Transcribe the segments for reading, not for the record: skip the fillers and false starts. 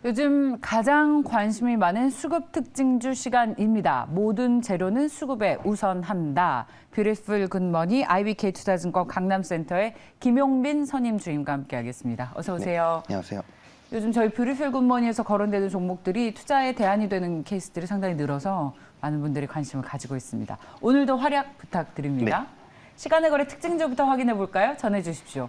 요즘 가장 관심이 많은 수급 특징주 시간입니다. 모든 재료는 수급에 우선한다. 뷰티풀 굿머니 IBK 투자증권 강남센터의 김용민 선임 주임과 함께하겠습니다. 어서 오세요. 네, 안녕하세요. 요즘 저희 뷰티풀 굿머니에서 거론되는 종목들이 투자의 대안이 되는 케이스들이 상당히 늘어서 많은 분들이 관심을 가지고 있습니다. 오늘도 활약 부탁드립니다. 네. 시간의 거래 특징주부터 확인해 볼까요? 전해 주십시오.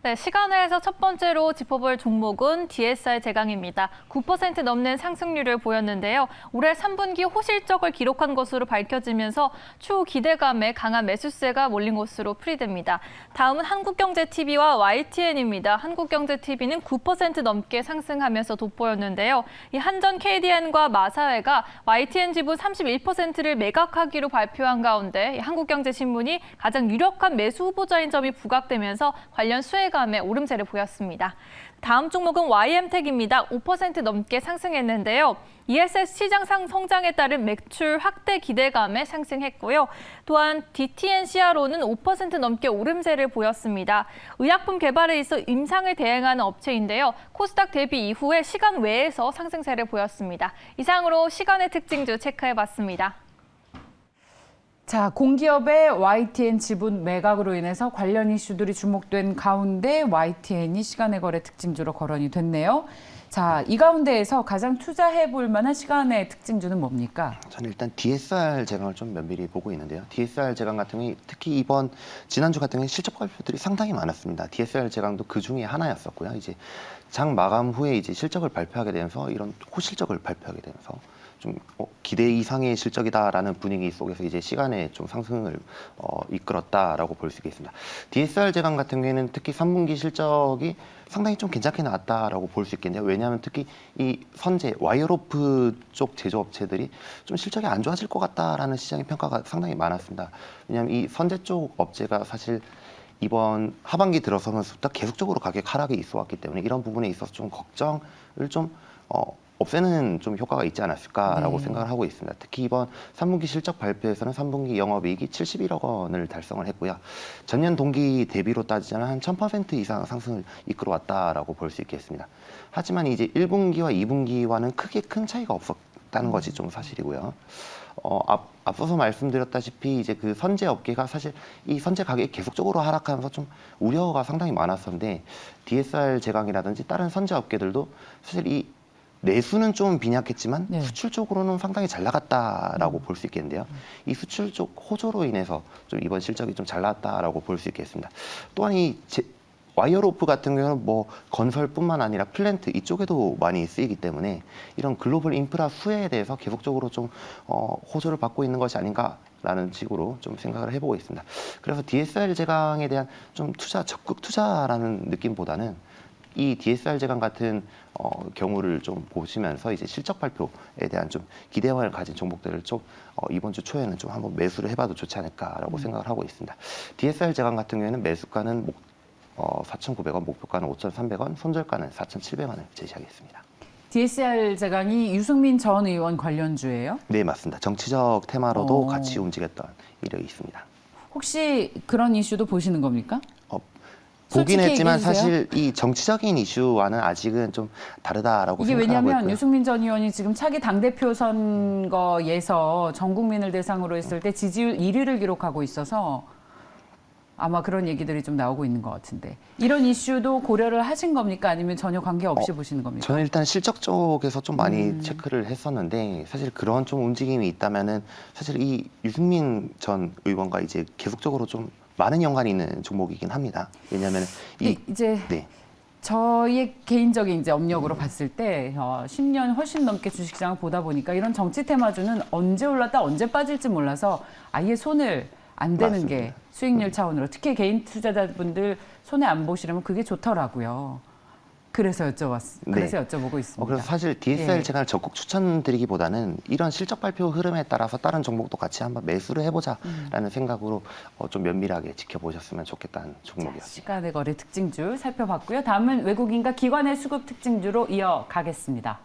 네, 시간에서 첫 번째로 짚어볼 종목은 DSR 제강입니다. 9% 넘는 상승률을 보였는데요. 올해 3분기 호실적을 기록한 것으로 밝혀지면서 추후 기대감에 강한 매수세가 몰린 것으로 풀이됩니다. 다음은 한국경제TV와 YTN입니다. 한국경제TV는 9% 넘게 상승하면서 돋보였는데요. 이 한전 KDN과 마사회가 YTN 지분 31%를 매각하기로 발표한 가운데 한국경제신문이 가장 유력한 매수 후보자인 점이 부각되면서 관련 수혜감에 오름세를 보였습니다. 다음 종목은 YM텍입니다. 5% 넘게 상승했는데요. ESS 시장 성장에 따른 매출 확대 기대감에 상승했고요. 또한 DTNCRO는 5% 넘게 오름세를 보였습니다. 의약품 개발에 있어 임상을 대행하는 업체인데요. 코스닥 대비 이후에 시간 외에서 상승세를 보였습니다. 이상으로 시간의 특징주 체크해봤습니다. 자, 공기업의 YTN 지분 매각으로 인해서 관련 이슈들이 주목된 가운데 YTN이 시간의 거래 특징주로 거론이 됐네요. 자, 이 가운데에서 가장 투자해 볼 만한 시간의 특징주는 뭡니까? 저는 일단 DSR 제강을 좀 면밀히 보고 있는데요. DSR 제강 같은 경우에 특히 지난주 같은 경우에 실적 발표들이 상당히 많았습니다. DSR 제강도 그 중에 하나였었고요. 이제 장 마감 후에 이제 실적을 발표하게 되면서 이런 호실적을 발표하게 되면서 좀 기대 이상의 실적이다라는 분위기 속에서 이제 시간에 좀 상승을 이끌었다라고 볼 수 있겠습니다. DSR 제강 같은 경우에는 특히 3분기 실적이 상당히 좀 괜찮게 나왔다라고 볼 수 있겠는데요. 왜냐하면 특히 이 선제 와이어로프 쪽 제조업체들이 좀 실적이 안 좋아질 것 같다라는 시장의 평가가 상당히 많았습니다. 왜냐하면 이 선제 쪽 업체가 사실 이번 하반기 들어서면서부터 계속적으로 가격 하락이 있어왔기 때문에 이런 부분에 있어서 좀 걱정을 좀 없애는 좀 효과가 있지 않았을까라고 생각을 하고 있습니다. 특히 이번 3분기 실적 발표에서는 3분기 영업이익이 71억 원을 달성을 했고요. 전년 동기 대비로 따지자면 한 1000% 이상 상승을 이끌어왔다라고 볼 수 있겠습니다. 하지만 이제 1분기와 2분기와는 크게 큰 차이가 없었다는 것이 좀 사실이고요. 앞서서 말씀드렸다시피 이제 그 선제 업계가 사실 이 선제 가격이 계속적으로 하락하면서 좀 우려가 상당히 많았었는데 DSR 제강이라든지 다른 선제 업계들도 사실 이 내수는 좀 빈약했지만 수출 쪽으로는 상당히 잘 나갔다라고 볼 수 있겠는데요. 이 수출 쪽 호조로 인해서 좀 이번 실적이 좀 잘 나왔다라고 볼 수 있겠습니다. 또한 와이어로프 같은 경우는 뭐 건설뿐만 아니라 플랜트 이쪽에도 많이 쓰이기 때문에 이런 글로벌 인프라 수혜에 대해서 계속적으로 좀 호조를 받고 있는 것이 아닌가라는 식으로 좀 생각을 해보고 있습니다. 그래서 DSR 제강에 대한 좀 적극 투자라는 느낌보다는 이 DSR 제강 같은 경우를 좀 보시면서 이제 실적 발표에 대한 좀 기대감을 가진 종목들을 좀 이번 주 초에는 좀 한번 매수를 해봐도 좋지 않을까라고 생각을 하고 있습니다. DSR 제강 같은 경우에는 매수가는 4,900원, 목표가는 5,300원, 손절가는 4,700원을 제시하겠습니다. DSR 제강이 유승민 전 의원 관련주예요? 네, 맞습니다. 정치적 테마로도 같이 움직였던 이력이 있습니다. 혹시 그런 이슈도 보시는 겁니까? 보긴 했지만 얘기해주세요. 사실 이 정치적인 이슈와는 아직은 좀 다르다라고 이게 생각하고 왜냐하면 있고요. 유승민 전 의원이 지금 차기 당대표 선거에서 전 국민을 대상으로 했을 때 지지율 1위를 기록하고 있어서 아마 그런 얘기들이 좀 나오고 있는 것 같은데 이런 이슈도 고려를 하신 겁니까? 아니면 전혀 관계없이 보시는 겁니까? 저는 일단 실적 쪽에서 좀 많이 체크를 했었는데 사실 그런 좀 움직임이 있다면은 사실 이 유승민 전 의원과 이제 계속적으로 좀 많은 연관이 있는 종목이긴 합니다. 왜냐하면 이제 저의 개인적인 이제 업력으로 봤을 때 10년 훨씬 넘게 주식시장을 보다 보니까 이런 정치 테마주는 언제 올랐다 언제 빠질지 몰라서 아예 손을 안 대는 맞습니다. 게 수익률 차원으로 특히 개인 투자자분들 손해 안 보시려면 그게 좋더라고요. 그래서 여쭤보고 있습니다. 그래서 사실 DSR 제가 적극 추천드리기보다는 이런 실적 발표 흐름에 따라서 다른 종목도 같이 한번 매수를 해보자라는 생각으로 좀 면밀하게 지켜보셨으면 좋겠다는 종목이었습니다. 시간의 거래 특징주 살펴봤고요. 다음은 외국인과 기관의 수급 특징주로 이어가겠습니다.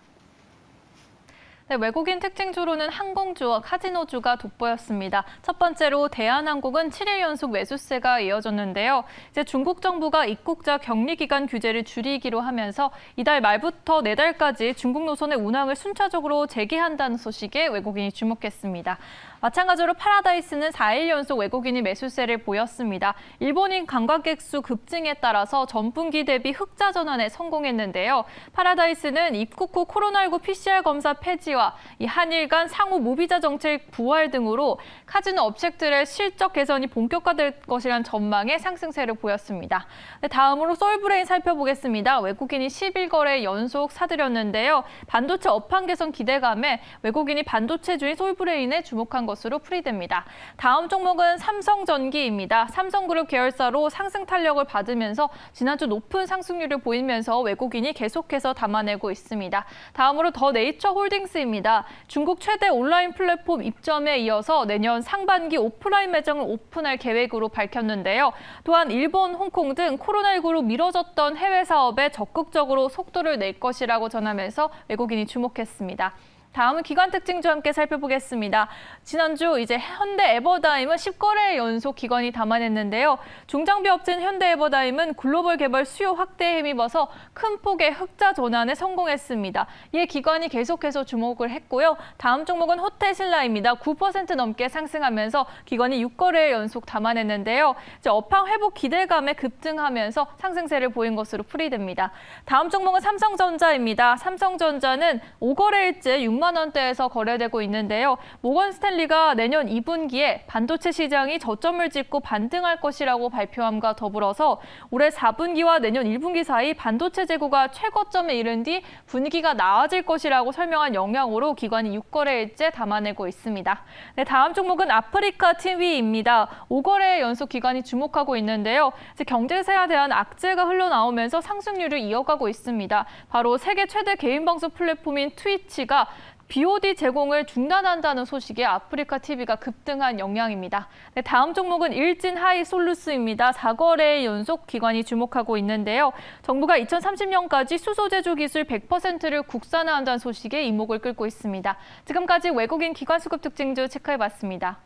네, 외국인 특징주로는 항공주와 카지노주가 돋보였습니다. 첫 번째로 대한항공은 7일 연속 매수세가 이어졌는데요. 이제 중국 정부가 입국자 격리 기간 규제를 줄이기로 하면서 이달 말부터 내달까지 중국 노선의 운항을 순차적으로 재개한다는 소식에 외국인이 주목했습니다. 마찬가지로 파라다이스는 4일 연속 외국인이 매수세를 보였습니다. 일본인 관광객 수 급증에 따라서 전분기 대비 흑자 전환에 성공했는데요. 파라다이스는 입국 후 코로나19 PCR 검사 폐지와 이 한일 간 상호 무비자 정책 부활 등으로 카지노 업체들의 실적 개선이 본격화될 것이라는 전망에 상승세를 보였습니다. 네, 다음으로 솔브레인 살펴보겠습니다. 외국인이 11거래 연속 사들였는데요. 반도체 업황 개선 기대감에 외국인이 반도체주인 솔브레인에 주목한 것으로 풀이됩니다. 다음 종목은 삼성전기입니다. 삼성그룹 계열사로 상승 탄력을 받으면서 지난주 높은 상승률을 보이면서 외국인이 계속해서 담아내고 있습니다. 다음으로 더 네이처 홀딩스입니다. 중국 최대 온라인 플랫폼 입점에 이어서 내년 상반기 오프라인 매장을 오픈할 계획으로 밝혔는데요. 또한 일본, 홍콩 등 코로나19로 미뤄졌던 해외 사업에 적극적으로 속도를 낼 것이라고 전하면서 외국인이 주목했습니다. 다음은 기관 특징주 함께 살펴보겠습니다. 지난주 이제 현대 에버다임은 10거래 연속 기관이 담아냈는데요. 중장비 업체인 현대 에버다임은 글로벌 개발 수요 확대에 힘입어서 큰 폭의 흑자 전환에 성공했습니다. 이에 기관이 계속해서 주목을 했고요. 다음 종목은 호텔신라입니다. 9% 넘게 상승하면서 기관이 6거래 연속 담아냈는데요. 이제 업황 회복 기대감에 급등하면서 상승세를 보인 것으로 풀이됩니다. 다음 종목은 삼성전자입니다. 삼성전자는 5거래일째 6만 원대에서 거래되고 있는데요. 모건 스탠리가 내년 2분기에 반도체 시장이 저점을 찍고 반등할 것이라고 발표함과 더불어서 올해 4분기와 내년 1분기 사이 반도체 재고가 최고점에 이른 뒤 분위기가 나아질 것이라고 설명한 영향으로 기관이 6거래일째 담아내고 있습니다. 네, 다음 종목은 아프리카 TV입니다. 5거래 연속 기관이 주목하고 있는데요. 이제 경제세에 대한 악재가 흘러나오면서 상승률을 이어가고 있습니다. 바로 세계 최대 개인 방송 플랫폼인 트위치가 BOD 제공을 중단한다는 소식에 아프리카 TV가 급등한 영향입니다. 네, 다음 종목은 일진하이솔루스입니다. 4거래 연속 기관이 주목하고 있는데요. 정부가 2030년까지 수소 제조 기술 100%를 국산화한다는 소식에 이목을 끌고 있습니다. 지금까지 외국인 기관 수급 특징주 체크해봤습니다.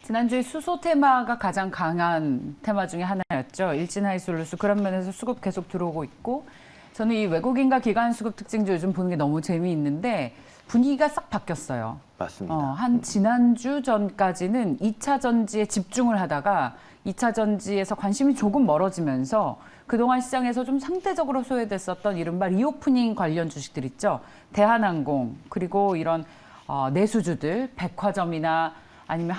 지난주에 수소 테마가 가장 강한 테마 중에 하나였죠. 일진하이솔루스 그런 면에서 수급 계속 들어오고 있고 저는 이 외국인과 기관 수급 특징주 요즘 보는 게 너무 재미있는데 분위기가 싹 바뀌었어요. 맞습니다. 한 지난주 전까지는 2차 전지에 집중을 하다가 2차 전지에서 관심이 조금 멀어지면서 그동안 시장에서 좀 상대적으로 소외됐었던 이른바 리오프닝 관련 주식들 있죠. 대한항공 그리고 이런 내수주들 백화점이나 아니면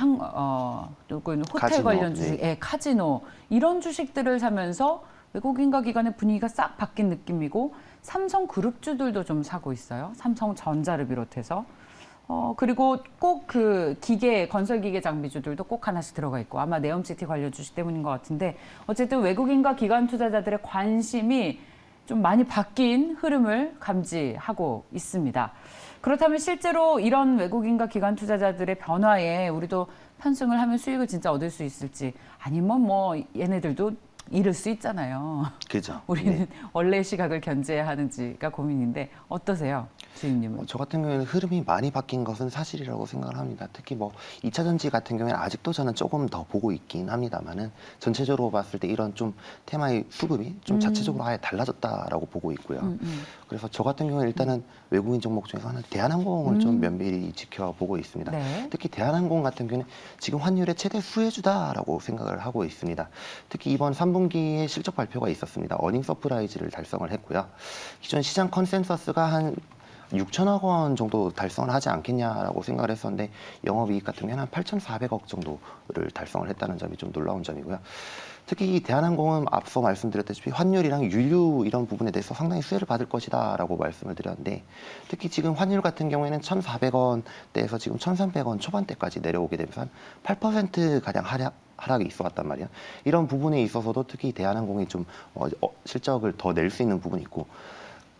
혹은 호텔 카지노, 관련 주식, 네. 카지노 이런 주식들을 사면서 외국인과 기관의 분위기가 싹 바뀐 느낌이고 삼성그룹주들도 좀 사고 있어요. 삼성전자를 비롯해서. 그리고 꼭 그 건설기계 장비주들도 꼭 하나씩 들어가 있고 아마 네옴시티 관련 주식 때문인 것 같은데 어쨌든 외국인과 기관 투자자들의 관심이 좀 많이 바뀐 흐름을 감지하고 있습니다. 그렇다면 실제로 이런 외국인과 기관 투자자들의 변화에 우리도 편승을 하면 수익을 진짜 얻을 수 있을지 아니면 뭐 얘네들도 잃을 수 있잖아요. 그죠. 우리는 네. 원래 시각을 견제해야 하는지가 고민인데 어떠세요, 주임님은? 저 같은 경우에는 흐름이 많이 바뀐 것은 사실이라고 생각을 합니다. 특히 뭐 2차 전지 같은 경우에는 아직도 저는 조금 더 보고 있긴 합니다만은 전체적으로 봤을 때 이런 좀 테마의 수급이 좀 자체적으로 아예 달라졌다라고 보고 있고요. 그래서 저 같은 경우에 일단은 외국인 종목 중에서 하나 대한항공을 좀 면밀히 지켜보고 있습니다. 네. 특히 대한항공 같은 경우는 지금 환율의 최대 수혜주다라고 생각을 하고 있습니다. 특히 이번 3분기에 실적 발표가 있었습니다. 어닝 서프라이즈를 달성을 했고요. 기존 시장 컨센서스가 한 6천억 원 정도 달성을 하지 않겠냐라고 생각을 했었는데 영업이익 같은 경우는 한 8,400억 정도를 달성을 했다는 점이 좀 놀라운 점이고요. 특히 이 대한항공은 앞서 말씀드렸다시피 환율이랑 유류 이런 부분에 대해서 상당히 수혜를 받을 것이다라고 말씀을 드렸는데 특히 지금 환율 같은 경우에는 1,400원대에서 지금 1,300원 초반대까지 내려오게 되면서 한 8% 가량 하락이 있어 왔단 말이에요. 이런 부분에 있어서도 특히 대한항공이 좀 실적을 더 낼 수 있는 부분이 있고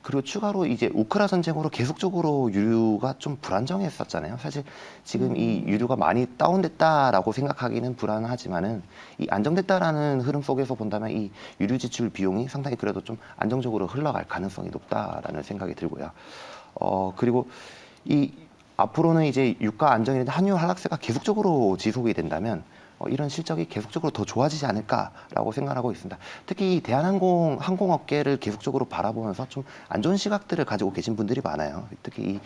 그리고 추가로 이제 우크라 전쟁으로 계속적으로 유류가 좀 불안정했었잖아요. 사실 지금 이 유류가 많이 다운됐다라고 생각하기는 불안하지만은 이 안정됐다라는 흐름 속에서 본다면 이 유류 지출 비용이 상당히 그래도 좀 안정적으로 흘러갈 가능성이 높다라는 생각이 들고요. 그리고 이 앞으로는 이제 유가 안정이나 환율 하락세가 계속적으로 지속이 된다면 이런 실적이 계속적으로 더 좋아지지 않을까라고 생각하고 있습니다. 특히 이 대한항공 항공업계를 계속적으로 바라보면서 좀 안 좋은 시각들을 가지고 계신 분들이 많아요. 특히 이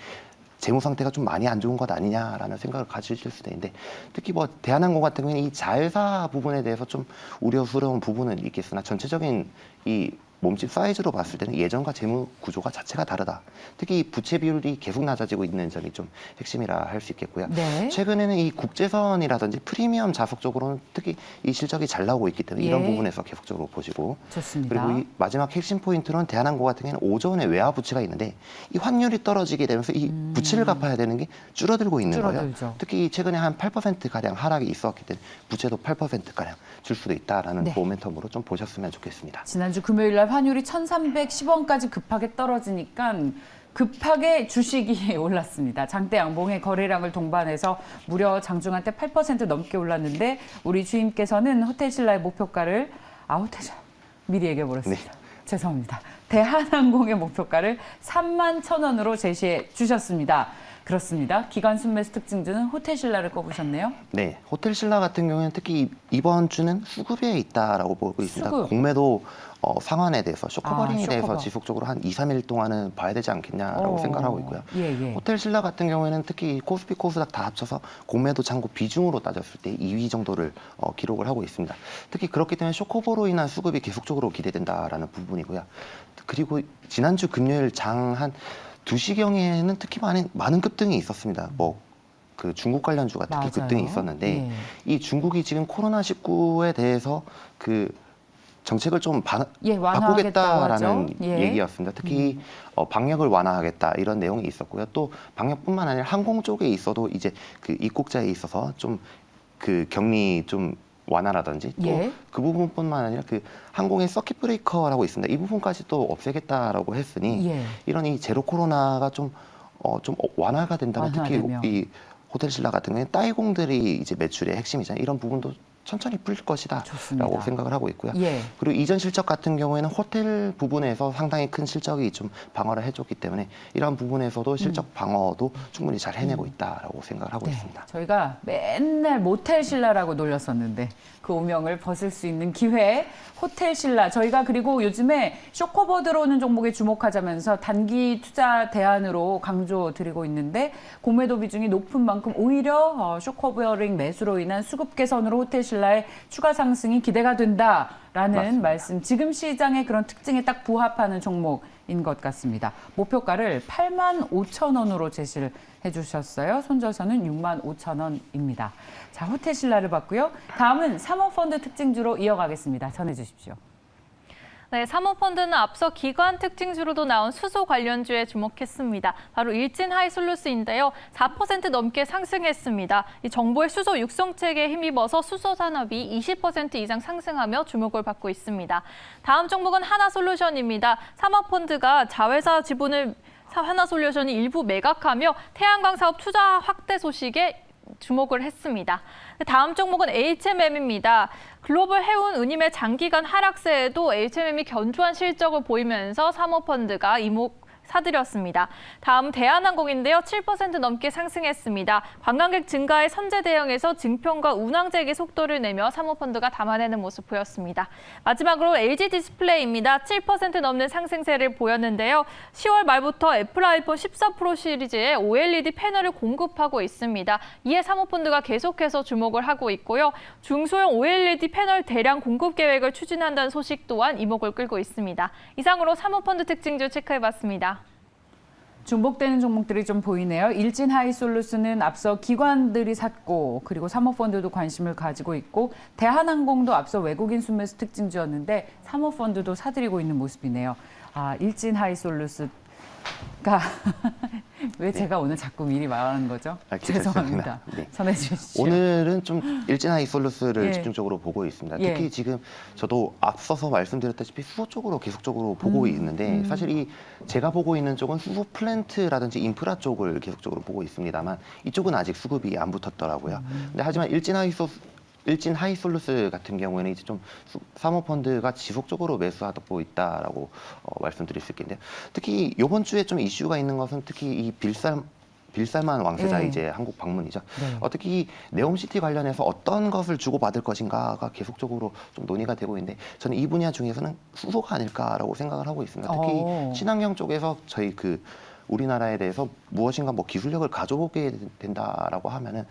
재무 상태가 좀 많이 안 좋은 것 아니냐라는 생각을 가지실 수도 있는데, 특히 뭐 대한항공 같은 경우는 이 자회사 부분에 대해서 좀 우려스러운 부분은 있겠으나 전체적인 이 몸집 사이즈로 봤을 때는 예전과 재무 구조가 자체가 다르다. 특히 이 부채 비율이 계속 낮아지고 있는 점이 좀 핵심이라 할 수 있겠고요. 네. 최근에는 이 국제선이라든지 프리미엄 좌석 쪽으로는 특히 이 실적이 잘 나오고 있기 때문에 이런 예. 부분에서 계속적으로 보시고, 좋습니다. 그리고 이 마지막 핵심 포인트는 대한항공 같은 경우는 오전에 외화 부채가 있는데 이 환율이 떨어지게 되면서 이 부채를 갚아야 되는 게 줄어들고 있는 줄어들죠. 거예요. 특히 최근에 한 8% 가량 하락이 있었기 때문에 부채도 8% 가량 줄 수도 있다라는 네. 모멘텀으로 좀 보셨으면 좋겠습니다. 지난주 금요일 날 환율이 1,310원까지 급하게 떨어지니까 급하게 주식이 올랐습니다. 장대 양봉의 거래량을 동반해서 무려 장중한 때 8% 넘게 올랐는데 우리 주임께서는 호텔신라의 목표가를 미리 얘기해 버렸습니다. 네. 죄송합니다. 대한항공의 목표가를 31,000원으로 제시해 주셨습니다. 그렇습니다. 기관 순매수 특징주는 호텔신라를 꼽으셨네요. 네, 호텔신라 같은 경우에는 특히 이번 주는 수급에 있다라고 보고 있습니다. 수급. 공매도 상환에 대해서 쇼커버링에 대해서 쇼커버. 지속적으로 한 2, 3일 동안은 봐야 되지 않겠냐라고 생각하고 있고요. 예. 호텔신라 같은 경우에는 특히 코스피 코스닥 다 합쳐서 공매도 잔고 비중으로 따졌을 때 2위 정도를 기록을 하고 있습니다. 특히 그렇기 때문에 쇼커버로 인한 수급이 계속적으로 기대된다라는 부분이고요. 그리고 지난주 금요일 장 한 2시경에는 특히 많은 급등이 있었습니다. 그 중국 관련주가 특히 맞아요. 급등이 있었는데 예. 이 중국이 지금 코로나19에 대해서 그 정책을 좀 완화하겠다고 바꾸겠다라는 하죠. 예. 얘기였습니다. 특히 방역을 완화하겠다 이런 내용이 있었고요. 또 방역뿐만 아니라 항공 쪽에 있어도 이제 그 입국자에 있어서 좀 그 격리 좀 완화라든지 또 예. 그 부분뿐만 아니라 그 항공의 서킷 브레이커라고 있습니다. 이 부분까지 또 없애겠다라고 했으니 예. 이런 이 제로 코로나가 좀 완화가 된다면 완화되면. 특히 이 호텔신라 같은 경우에 따이공들이 이제 매출의 핵심이잖아요. 이런 부분도 천천히 풀릴 것이다라고 좋습니다. 생각을 하고 있고요. 예. 그리고 이전 실적 같은 경우에는 호텔 부분에서 상당히 큰 실적이 좀 방어를 해줬기 때문에 이런 부분에서도 실적 방어도 충분히 잘 해내고 있다라고 생각을 하고 네, 있습니다. 저희가 맨날 모텔신라라고 놀렸었는데 그 오명을 벗을 수 있는 기회 호텔신라. 저희가 그리고 요즘에 쇼커버 들어오는 종목에 주목하자면서 단기 투자 대안으로 강조드리고 있는데 공매도 비중이 높은 만큼 오히려 쇼커버링 매수로 인한 수급 개선으로 호텔신라의 추가 상승이 기대가 된다라는 맞습니다. 말씀. 지금 시장의 그런 특징에 딱 부합하는 종목인 것 같습니다. 목표가를 85,000원으로 제시를 해주셨어요. 손절선은 65,000원입니다. 자, 호텔신라를 봤고요. 다음은 사모펀드 특징주로 이어가겠습니다. 전해주십시오. 네, 사모펀드는 앞서 기관 특징주로도 나온 수소 관련주에 주목했습니다. 바로 일진하이솔루스인데요. 4% 넘게 상승했습니다. 이 정부의 수소 육성책에 힘입어서 수소 산업이 20% 이상 상승하며 주목을 받고 있습니다. 다음 종목은 하나솔루션입니다. 사모펀드가 자회사 지분을 하나솔루션이 일부 매각하며 태양광 사업 투자 확대 소식에 주목을 했습니다. 다음 종목은 HMM입니다. 글로벌 해운 운임의 장기간 하락세에도 HMM이 견조한 실적을 보이면서 사모펀드가 이목 사들였습니다. 다음 대한항공인데요. 7% 넘게 상승했습니다. 관광객 증가에 선제 대응해서 증평과 운항재개 속도를 내며 사모펀드가 담아내는 모습 보였습니다. 마지막으로 LG디스플레이입니다. 7% 넘는 상승세를 보였는데요. 10월 말부터 애플 아이폰 14 프로 시리즈에 OLED 패널을 공급하고 있습니다. 이에 사모펀드가 계속해서 주목을 하고 있고요. 중소형 OLED 패널 대량 공급 계획을 추진한다는 소식 또한 이목을 끌고 있습니다. 이상으로 사모펀드 특징주 체크해봤습니다. 중복되는 종목들이 좀 보이네요. 일진하이솔루스는 앞서 기관들이 샀고 그리고 사모펀드도 관심을 가지고 있고 대한항공도 앞서 외국인 순매수 특징주였는데 사모펀드도 사들이고 있는 모습이네요. 일진하이솔루스가 왜 제가 오늘 자꾸 미리 말하는 거죠? 죄송합니다. 네. 전해 주시죠. 오늘은 좀 일진하이솔루스를 예. 집중적으로 보고 있습니다. 예. 특히 지금 저도 앞서서 말씀드렸다시피 수소 쪽으로 계속적으로 보고 있는데 사실 이 제가 보고 있는 쪽은 수소 플랜트라든지 인프라 쪽을 계속적으로 보고 있습니다만 이쪽은 아직 수급이 안 붙었더라고요. 근데 하지만 일진 하이솔루스 같은 경우에는 이제 좀 사모펀드가 지속적으로 매수하고 있다라고 말씀드릴 수 있겠는데요. 특히 이번 주에 좀 이슈가 있는 것은 특히 이 빌살만 왕세자 네. 이제 한국 방문이죠. 네. 특히 네옴시티 관련해서 어떤 것을 주고받을 것인가가 계속적으로 좀 논의가 되고 있는데 저는 이 분야 중에서는 수소가 아닐까라고 생각을 하고 있습니다. 특히 친환경 쪽에서 저희 우리나라에 대해서 무엇인가 뭐 기술력을 가져오게 된다라고 하면은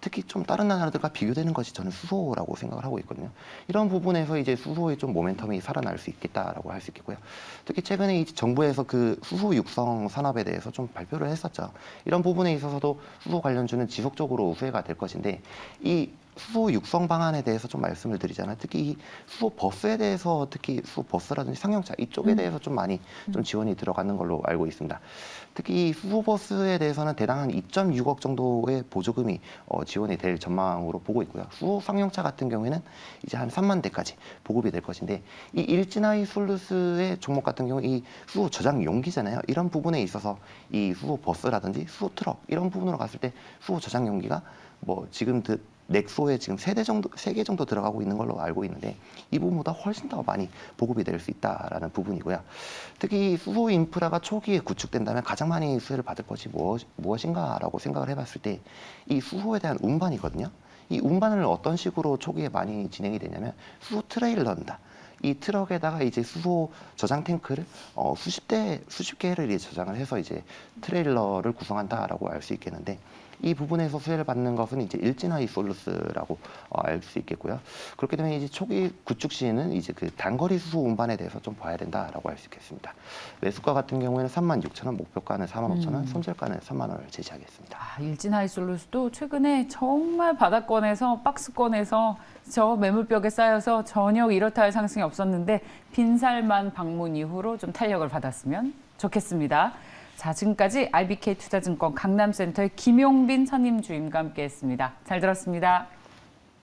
특히 좀 다른 나라들과 비교되는 것이 저는 수소라고 생각을 하고 있거든요. 이런 부분에서 이제 수소의 좀 모멘텀이 살아날 수 있겠다라고 할 수 있겠고요. 특히 최근에 이 정부에서 그 수소 육성 산업에 대해서 좀 발표를 했었죠. 이런 부분에 있어서도 수소 관련주는 지속적으로 우세가 될 것인데 이 수소 육성 방안에 대해서 좀 말씀을 드리자면 특히 이 수소 버스에 대해서 특히 수소 버스라든지 상용차 이쪽에 대해서 좀 많이 좀 지원이 들어가는 걸로 알고 있습니다. 특히 이 수소 버스에 대해서는 대당 한 2.6억 정도의 보조금이 지원이 될 전망으로 보고 있고요. 수소 상용차 같은 경우에는 이제 한 3만 대까지 보급이 될 것인데 이 일진하이솔루스의 종목 같은 경우 이 수소 저장 용기잖아요. 이런 부분에 있어서 이 수소 버스라든지 수소 트럭 이런 부분으로 갔을 때 수소 저장 용기가 뭐 지금 넥소에 지금 3개 정도 들어가고 있는 걸로 알고 있는데 이 부분보다 훨씬 더 많이 보급이 될 수 있다라는 부분이고요. 특히 수소 인프라가 초기에 구축된다면 가장 많이 수혜를 받을 것이 무엇인가라고 생각을 해봤을 때 이 수소에 대한 운반이거든요. 이 운반을 어떤 식으로 초기에 많이 진행이 되냐면 수소 트레일러입니다. 이 트럭에다가 이제 수소 저장 탱크를 수십 개를 이제 저장을 해서 이제 트레일러를 구성한다라고 알 수 있겠는데 이 부분에서 수혜를 받는 것은 이제 일진하이솔루스라고 알 수 있겠고요. 그렇게 되면 이제 초기 구축 시에는 이제 그 단거리 수소 운반에 대해서 좀 봐야 된다라고 할 수 있겠습니다. 매수가 같은 경우에는 36,000원, 목표가는 45,000원, 손절가는 3만 원을 제시하겠습니다. 일진 하이솔루스도 최근에 정말 바닥권에서 박스권에서 저 매물벽에 쌓여서 전혀 이렇다 할 상승이 없었는데 빈살만 방문 이후로 좀 탄력을 받았으면 좋겠습니다. 자, 지금까지 IBK 투자증권 강남센터의 김용빈 선임 주임과 함께했습니다. 잘 들었습니다.